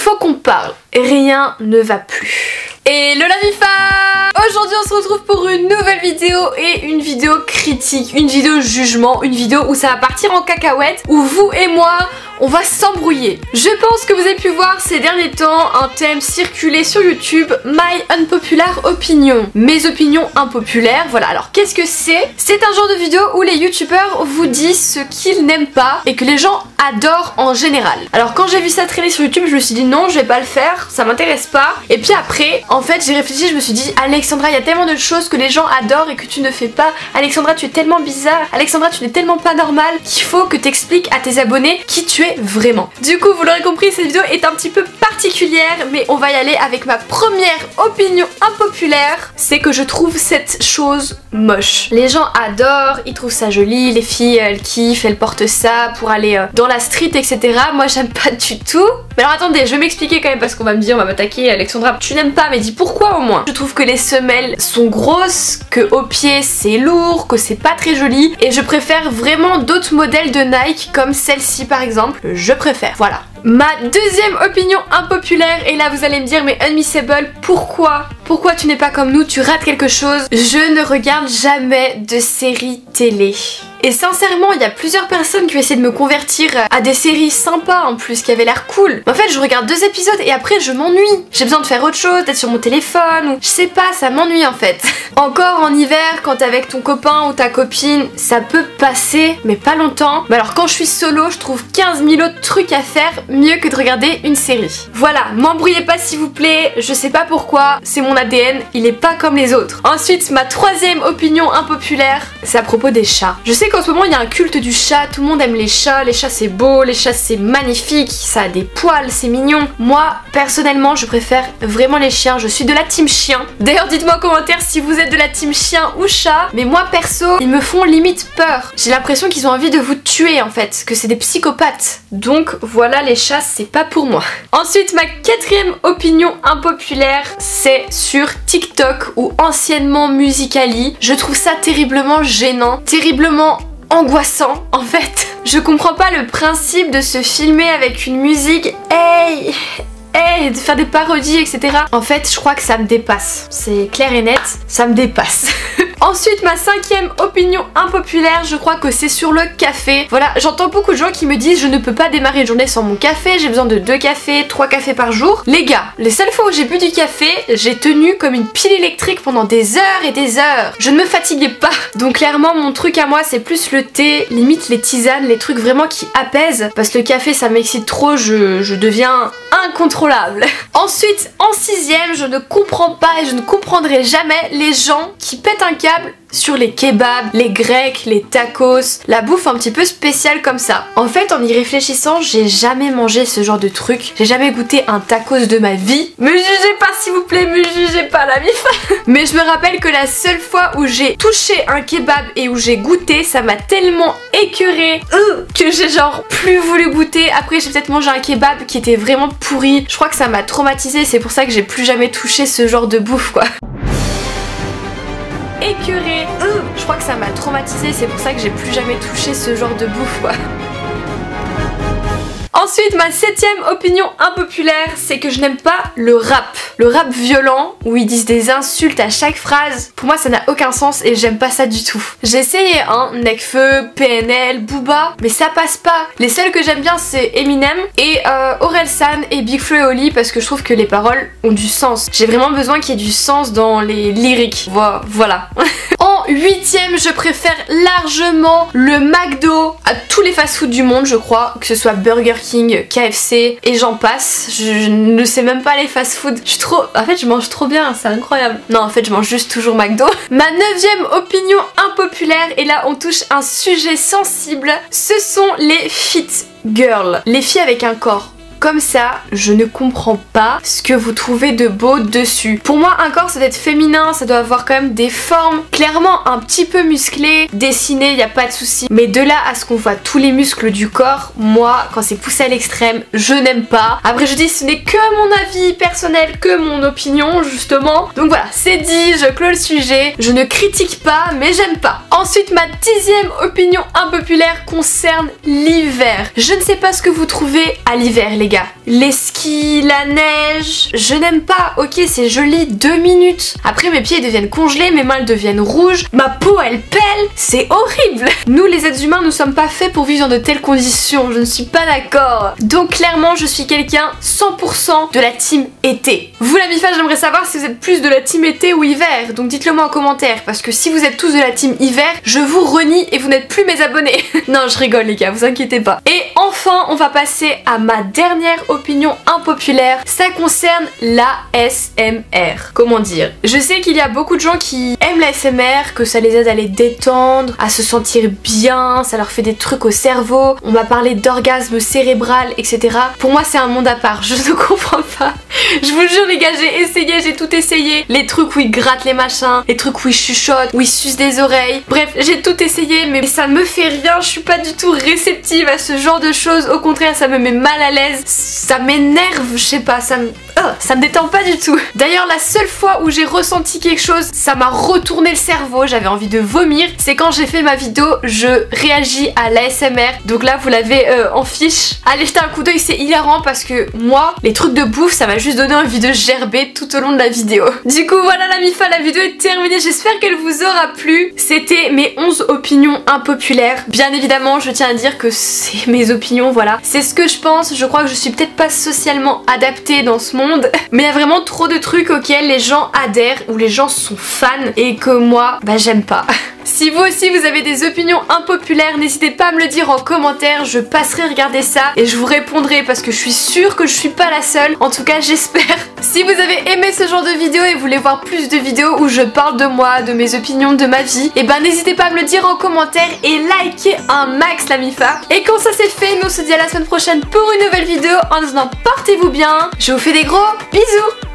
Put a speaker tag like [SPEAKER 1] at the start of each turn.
[SPEAKER 1] faut qu'on parle. Rien ne va plus. Et le Lamifa! Aujourd'hui on se retrouve pour une nouvelle vidéo et une vidéo critique, une vidéo jugement, une vidéo où ça va partir en cacahuète, où vous et moi on va s'embrouiller. Je pense que vous avez pu voir ces derniers temps un thème circuler sur YouTube, My Unpopular Opinion. Mes opinions impopulaires, voilà. Alors qu'est-ce que c'est? C'est un genre de vidéo où les youtubeurs vous disent ce qu'ils n'aiment pas et que les gens adorent en général. Alors quand j'ai vu ça traîner sur YouTube, je me suis dit non, je vais pas le faire, ça m'intéresse pas. Et puis après, en fait j'ai réfléchi, je me suis dit Alexandra, il y a tellement de choses que les gens adorent et que tu ne fais pas. Alexandra, tu es tellement bizarre. Alexandra, tu n'es tellement pas normale qu'il faut que tu expliques à tes abonnés qui tu es vraiment. Du coup, vous l'aurez compris, cette vidéo est un petit peu particulière, mais on va y aller avec ma première opinion impopulaire. C'est que je trouve cette chose moche. Les gens adorent, ils trouvent ça joli, les filles elles kiffent, elles portent ça pour aller dans la street, etc. Moi j'aime pas du tout. Mais alors attendez, je vais m'expliquer quand même parce qu'on va me dire, on va m'attaquer, Alexandra, tu n'aimes pas, mais dis pourquoi au moins. Je trouve que les semelles sont grosses, que au pied c'est lourd, que c'est pas très joli, et je préfère vraiment d'autres modèles de Nike comme celle-ci par exemple. Je préfère, voilà. Ma deuxième opinion impopulaire, et là vous allez me dire mais Unmissable, pourquoi tu n'es pas comme nous, tu rates quelque chose? Je ne regarde jamais de séries télé. Et sincèrement, il y a plusieurs personnes qui ont essayé de me convertir à des séries sympas en plus, qui avaient l'air cool. Mais en fait, je regarde 2 épisodes et après je m'ennuie. J'ai besoin de faire autre chose, d'être sur mon téléphone ou je sais pas, ça m'ennuie en fait. Encore en hiver, quand t'es avec ton copain ou ta copine, ça peut passer, mais pas longtemps. Mais alors quand je suis solo, je trouve 15 000 autres trucs à faire mieux que de regarder une série. Voilà, m'embrouillez pas s'il vous plaît, je sais pas pourquoi, c'est mon ADN, il est pas comme les autres. Ensuite, ma troisième opinion impopulaire, c'est à propos des chats. Je sais qu'en ce moment il y a un culte du chat, tout le monde aime les chats c'est beau, les chats c'est magnifique, ça a des poils, c'est mignon. Moi, personnellement, je préfère vraiment les chiens, je suis de la team chien. D'ailleurs, dites-moi en commentaire si vous êtes de la team chien ou chat, mais moi perso, ils me font limite peur. J'ai l'impression qu'ils ont envie de vous tuer en fait, que c'est des psychopathes. Donc voilà, les chats c'est pas pour moi. Ensuite, ma quatrième opinion impopulaire, c'est sur TikTok ou anciennement Musical.ly. Je trouve ça terriblement gênant, terriblement angoissant en fait. Je comprends pas le principe de se filmer avec une musique hey, de faire des parodies, etc. En fait, je crois que ça me dépasse. C'est clair et net, ça me dépasse. Ensuite, ma cinquième opinion impopulaire, je crois que c'est sur le café. Voilà, j'entends beaucoup de gens qui me disent je ne peux pas démarrer une journée sans mon café, j'ai besoin de 2 cafés, 3 cafés par jour. Les gars, les seules fois où j'ai bu du café, j'ai tenu comme une pile électrique pendant des heures et des heures. Je ne me fatiguais pas. Donc clairement, mon truc à moi, c'est plus le thé, limite les tisanes, les trucs vraiment qui apaisent. Parce que le café, ça m'excite trop, je deviens incontrôlable. Ensuite, en 6ème, je ne comprends pas et je ne comprendrai jamais les gens qui pètent un câble sur les kebabs, les grecs, les tacos, la bouffe un petit peu spéciale comme ça. En fait, en y réfléchissant, j'ai jamais mangé ce genre de truc. J'ai jamais goûté un tacos de ma vie. Me jugez pas s'il vous plaît, me jugez pas la mif. Mais je me rappelle que la seule fois où j'ai touché un kebab et où j'ai goûté, ça m'a tellement écœurée que j'ai genre plus voulu goûter. Après, j'ai peut-être mangé un kebab qui était vraiment pourri. Je crois que ça m'a traumatisée, c'est pour ça que j'ai plus jamais touché ce genre de bouffe quoi. Écœurée, je crois que ça m'a traumatisée, c'est pour ça que j'ai plus jamais touché ce genre de bouffe quoi. Ensuite, ma 7ème opinion impopulaire, c'est que je n'aime pas le rap. Le rap violent, où ils disent des insultes à chaque phrase, pour moi ça n'a aucun sens et j'aime pas ça du tout. J'ai essayé Nekfeu, PNL, Booba, mais ça passe pas. Les seuls que j'aime bien c'est Eminem et Orelsan et Big Flo et Oli parce que je trouve que les paroles ont du sens. J'ai vraiment besoin qu'il y ait du sens dans les lyriques. Voilà. En 8ème, je préfère largement le McDo à tous les fast-food du monde, je crois, que ce soit Burger King, KFC et j'en passe. Je ne sais même pas les fast-food. En fait, je mange trop bien, c'est incroyable. Non, en fait, je mange juste toujours McDo. Ma 9ème opinion impopulaire, et là on touche un sujet sensible, ce sont les fit girls. Les filles avec un corps comme ça, je ne comprends pas ce que vous trouvez de beau dessus. Pour moi, un corps ça doit être féminin, ça doit avoir quand même des formes clairement un petit peu musclées, dessinées, y a pas de souci. Mais de là à ce qu'on voit tous les muscles du corps, moi, quand c'est poussé à l'extrême, je n'aime pas. Après je dis ce n'est que mon avis personnel, que mon opinion justement. Donc voilà, c'est dit, je clôt le sujet. Je ne critique pas, mais j'aime pas. Ensuite, ma 10ème opinion impopulaire concerne l'hiver. Je ne sais pas ce que vous trouvez à l'hiver, les les gars. Les skis, la neige, je n'aime pas. Ok, c'est joli 2 minutes. Après mes pieds deviennent congelés, mes mains deviennent rouges, ma peau elle pèle, c'est horrible. Nous les êtres humains ne sommes pas faits pour vivre dans de telles conditions, je ne suis pas d'accord. Donc clairement je suis quelqu'un 100% de la team été. Vous la MIFA, j'aimerais savoir si vous êtes plus de la team été ou hiver, donc dites-le moi en commentaire, parce que si vous êtes tous de la team hiver, je vous renie et vous n'êtes plus mes abonnés. Non, je rigole les gars, vous inquiétez pas. Et enfin on va passer à ma dernière opinion impopulaire, ça concerne l'ASMR. Comment dire? Je sais qu'il y a beaucoup de gens qui aiment l'ASMR, que ça les aide à les détendre, à se sentir bien, ça leur fait des trucs au cerveau. On m'a parlé d'orgasme cérébral, etc. Pour moi c'est un monde à part, je ne comprends pas. Je vous jure les gars, j'ai essayé, j'ai tout essayé. Les trucs où ils grattent les machins, les trucs où ils chuchotent, où ils sucent des oreilles. Bref, j'ai tout essayé mais ça me fait rien, je suis pas du tout réceptive à ce genre de choses. Au contraire, ça me met mal à l'aise, ça m'énerve, je sais pas, ça me détend pas du tout. D'ailleurs, la seule fois où j'ai ressenti quelque chose, ça m'a retourné le cerveau, j'avais envie de vomir, c'est quand j'ai fait ma vidéo je réagis à l'ASMR. Donc là vous l'avez en fiche. Allez jeter un coup d'œil, c'est hilarant parce que moi, les trucs de bouffe, ça m'a juste donné envie de gerber tout au long de la vidéo. Du coup voilà la MIFA, la vidéo est terminée, j'espère qu'elle vous aura plu. C'était mes 11 opinions impopulaires. Bien évidemment, je tiens à dire que c'est mes opinions, voilà. C'est ce que je pense, je crois que je suis peut-être pas socialement adaptée dans ce monde, mais il y a vraiment trop de trucs auxquels les gens adhèrent, ou les gens sont fans, et que moi, bah j'aime pas. Si vous aussi vous avez des opinions impopulaires, n'hésitez pas à me le dire en commentaire, je passerai regarder ça et je vous répondrai parce que je suis sûre que je suis pas la seule, en tout cas j'espère. Si vous avez aimé ce genre de vidéo et voulez voir plus de vidéos où je parle de moi, de mes opinions, de ma vie, et ben n'hésitez pas à me le dire en commentaire et likez un max la MIFA. Et quand ça c'est fait, nous on se dit à la semaine prochaine pour une nouvelle vidéo. En attendant, portez-vous bien, je vous fais des gros bisous.